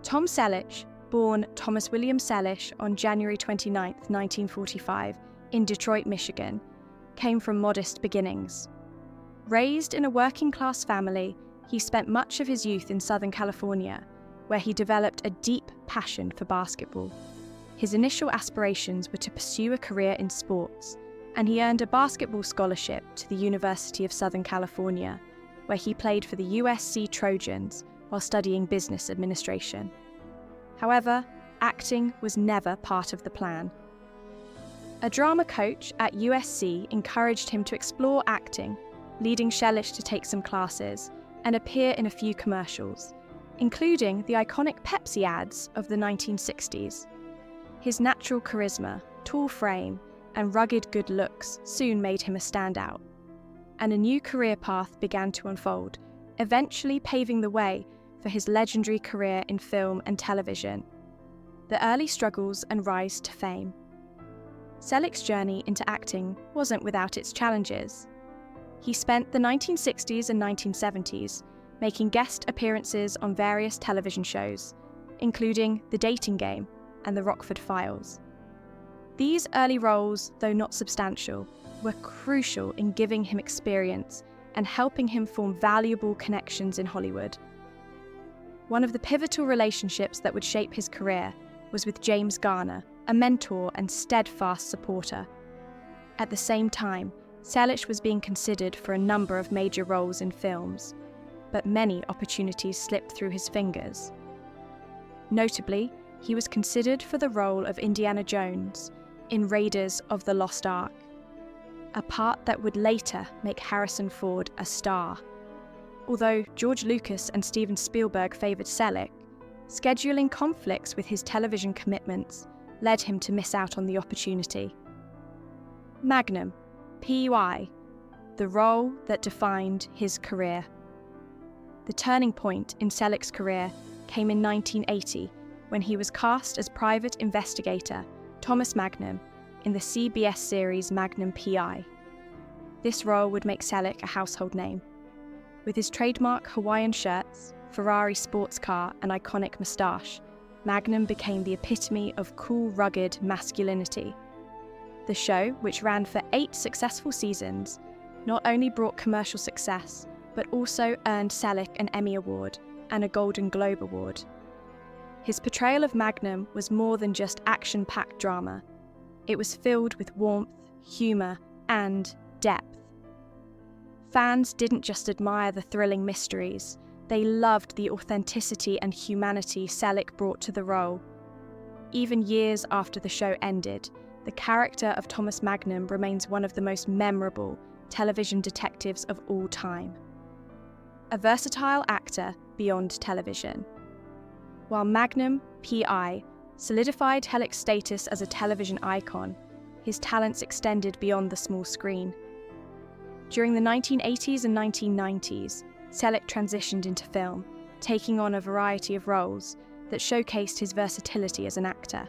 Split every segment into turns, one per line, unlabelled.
Tom Selleck, born Thomas William Selleck on January 29, 1945, in Detroit, Michigan, came from modest beginnings. Raised in a working-class family, he spent much of his youth in Southern California, where he developed a deep passion for basketball. His initial aspirations were to pursue a career in sports, and he earned a basketball scholarship to the University of Southern California, where he played for the USC Trojans while studying business administration. However, acting was never part of the plan. A drama coach at USC encouraged him to explore acting, leading Selleck to take some classes and appear in a few commercials, including the iconic Pepsi ads of the 1960s. His natural charisma, tall frame, and rugged good looks soon made him a standout, and a new career path began to unfold, eventually paving the way for his legendary career in film and television, the early struggles and rise to fame. Selleck's journey into acting wasn't without its challenges. He spent the 1960s and 1970s making guest appearances on various television shows, including The Dating Game and The Rockford Files. These early roles, though not substantial, were crucial in giving him experience and helping him form valuable connections in Hollywood. One of the pivotal relationships that would shape his career was with James Garner, a mentor and steadfast supporter. At the same time, Selleck was being considered for a number of major roles in films, but many opportunities slipped through his fingers. Notably, he was considered for the role of Indiana Jones in Raiders of the Lost Ark, a part that would later make Harrison Ford a star. Although George Lucas and Steven Spielberg favoured Selleck, scheduling conflicts with his television commitments led him to miss out on the opportunity. Magnum, PY, the role that defined his career. The turning point in Selleck's career came in 1980 when he was cast as private investigator Thomas Magnum in the CBS series Magnum PI. This role would make Selleck a household name. With his trademark Hawaiian shirts, Ferrari sports car, and iconic moustache, Magnum became the epitome of cool, rugged masculinity. The show, which ran for 8 successful seasons, not only brought commercial success, but also earned Selleck an Emmy Award and a Golden Globe Award. His portrayal of Magnum was more than just action-packed drama. It was filled with warmth, humour, and depth. Fans didn't just admire the thrilling mysteries, they loved the authenticity and humanity Selleck brought to the role. Even years after the show ended, the character of Thomas Magnum remains one of the most memorable television detectives of all time. A versatile actor beyond television. While Magnum PI solidified Selleck's status as a television icon, his talents extended beyond the small screen. During the 1980s and 1990s, Selleck transitioned into film, taking on a variety of roles that showcased his versatility as an actor.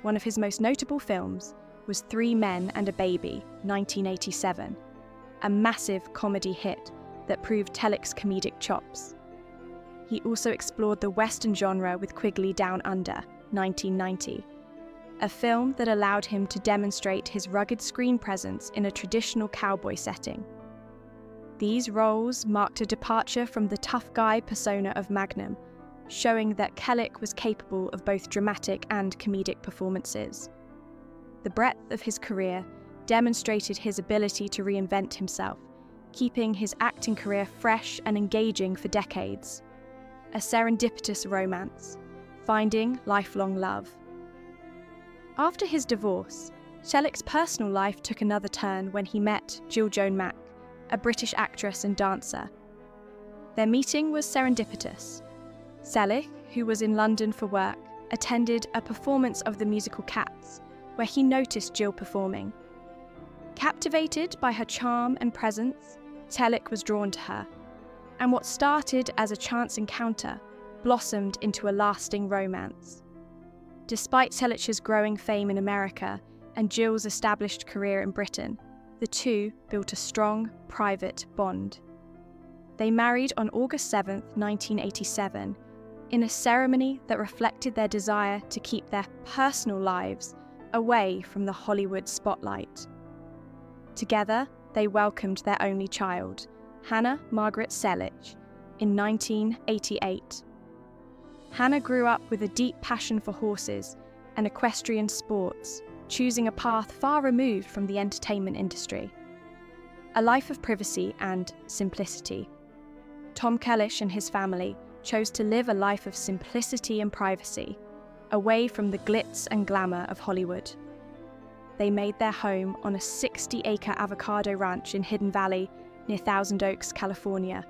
One of his most notable films was 3 Men and a Baby, 1987, a massive comedy hit that proved Selleck's comedic chops. He also explored the Western genre with Quigley Down Under, 1990, a film that allowed him to demonstrate his rugged screen presence in a traditional cowboy setting. These roles marked a departure from the tough guy persona of Magnum, showing that Selleck was capable of both dramatic and comedic performances. The breadth of his career demonstrated his ability to reinvent himself, keeping his acting career fresh and engaging for decades. A serendipitous romance, finding lifelong love. After his divorce, Selleck's personal life took another turn when he met Jill Joan Mack, a British actress and dancer. Their meeting was serendipitous. Selleck, who was in London for work, attended a performance of the musical Cats, where he noticed Jill performing. Captivated by her charm and presence, Selleck was drawn to her, and what started as a chance encounter blossomed into a lasting romance. Despite Selleck's growing fame in America and Jill's established career in Britain, the two built a strong, private bond. They married on August 7, 1987, in a ceremony that reflected their desire to keep their personal lives away from the Hollywood spotlight. Together, they welcomed their only child, Hannah Margaret Selleck, in 1988. Hannah grew up with a deep passion for horses and equestrian sports, choosing a path far removed from the entertainment industry. A life of privacy and simplicity. Tom Kellish and his family chose to live a life of simplicity and privacy, away from the glitz and glamour of Hollywood. They made their home on a 60-acre avocado ranch in Hidden Valley, near Thousand Oaks, California.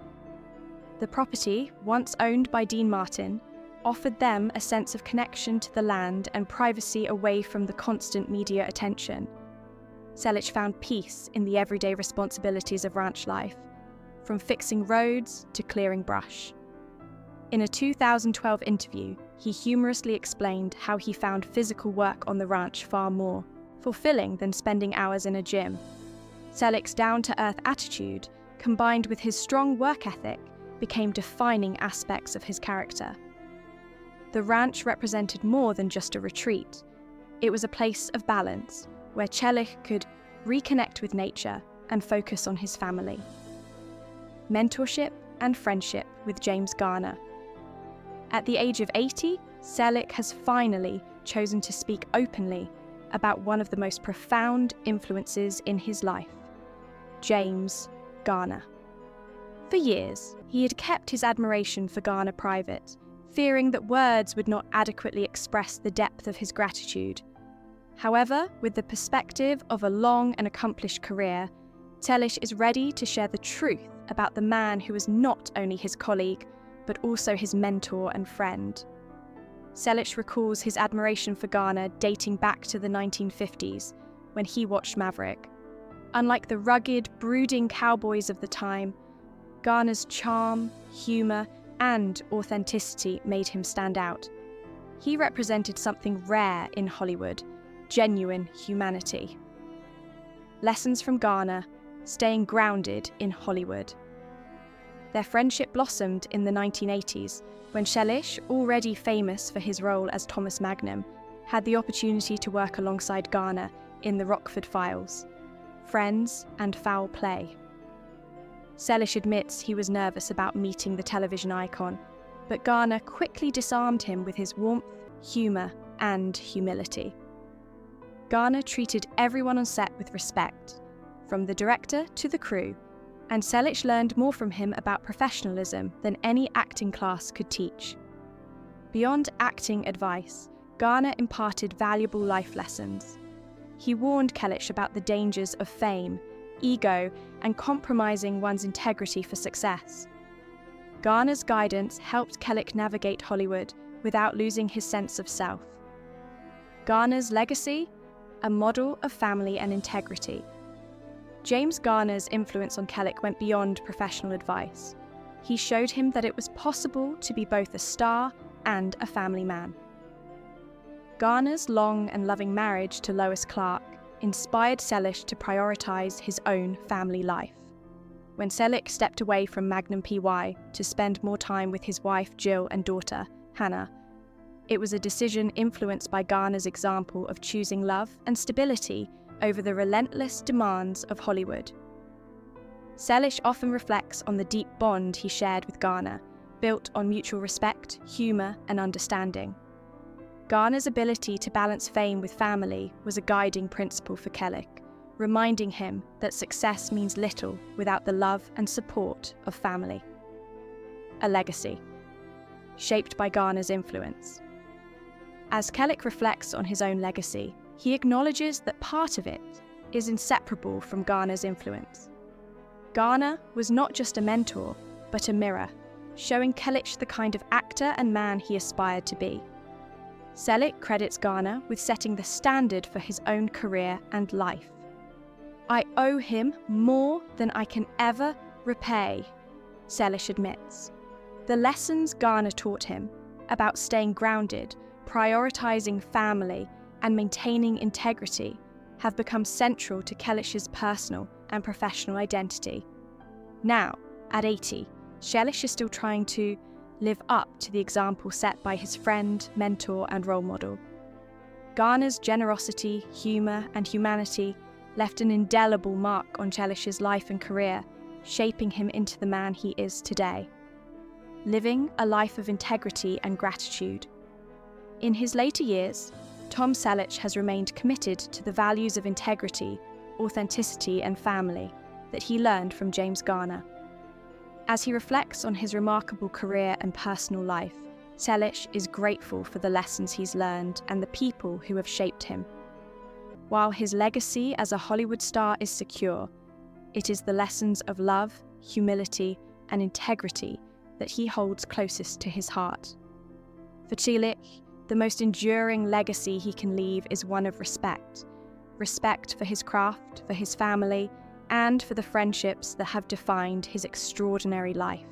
The property, once owned by Dean Martin, offered them a sense of connection to the land and privacy away from the constant media attention. Selleck found peace in the everyday responsibilities of ranch life, from fixing roads to clearing brush. In a 2012 interview, he humorously explained how he found physical work on the ranch far more fulfilling than spending hours in a gym. Selleck's down-to-earth attitude, combined with his strong work ethic, became defining aspects of his character. The ranch represented more than just a retreat. It was a place of balance, where Selleck could reconnect with nature and focus on his family. Mentorship and friendship with James Garner. At the age of 80, Selleck has finally chosen to speak openly about one of the most profound influences in his life, James Garner. For years, he had kept his admiration for Garner private, fearing that words would not adequately express the depth of his gratitude. However, with the perspective of a long and accomplished career, Selleck is ready to share the truth about the man who was not only his colleague, but also his mentor and friend. Selleck recalls his admiration for Garner dating back to the 1950s, when he watched Maverick. Unlike the rugged, brooding cowboys of the time, Garner's charm, humour, and authenticity made him stand out. He represented something rare in Hollywood, genuine humanity. Lessons from Garner, staying grounded in Hollywood. Their friendship blossomed in the 1980s, when Selleck, already famous for his role as Thomas Magnum, had the opportunity to work alongside Garner in The Rockford Files, Friends and Foul Play. Selleck admits he was nervous about meeting the television icon, but Garner quickly disarmed him with his warmth, humour, and humility. Garner treated everyone on set with respect, from the director to the crew, and Selleck learned more from him about professionalism than any acting class could teach. Beyond acting advice, Garner imparted valuable life lessons. He warned Selleck about the dangers of fame, ego, and compromising one's integrity for success. Garner's guidance helped Selleck navigate Hollywood without losing his sense of self. Garner's legacy? A model of family and integrity. James Garner's influence on Selleck went beyond professional advice. He showed him that it was possible to be both a star and a family man. Garner's long and loving marriage to Lois Clark inspired Selleck to prioritize his own family life. When Selleck stepped away from Magnum PY to spend more time with his wife Jill and daughter, Hannah, it was a decision influenced by Garner's example of choosing love and stability over the relentless demands of Hollywood. Selleck often reflects on the deep bond he shared with Garner, built on mutual respect, humour, and understanding. Garner's ability to balance fame with family was a guiding principle for Selleck, reminding him that success means little without the love and support of family. A legacy, shaped by Garner's influence. As Selleck reflects on his own legacy, he acknowledges that part of it is inseparable from Garner's influence. Garner was not just a mentor, but a mirror, showing Selleck the kind of actor and man he aspired to be. Selleck credits Garner with setting the standard for his own career and life. "I owe him more than I can ever repay," Selleck admits. The lessons Garner taught him about staying grounded, prioritizing family, and maintaining integrity have become central to Selleck's personal and professional identity. Now, at 80, Selleck is still trying to live up to the example set by his friend, mentor, and role model. Garner's generosity, humour, and humanity left an indelible mark on Sellesh's life and career, shaping him into the man he is today. Living a life of integrity and gratitude. In his later years, Tom Selleck has remained committed to the values of integrity, authenticity, and family that he learned from James Garner. As he reflects on his remarkable career and personal life, Selleck is grateful for the lessons he's learned and the people who have shaped him. While his legacy as a Hollywood star is secure, it is the lessons of love, humility, and integrity that he holds closest to his heart. For Selleck, the most enduring legacy he can leave is one of respect. Respect for his craft, for his family, and for the friendships that have defined his extraordinary life.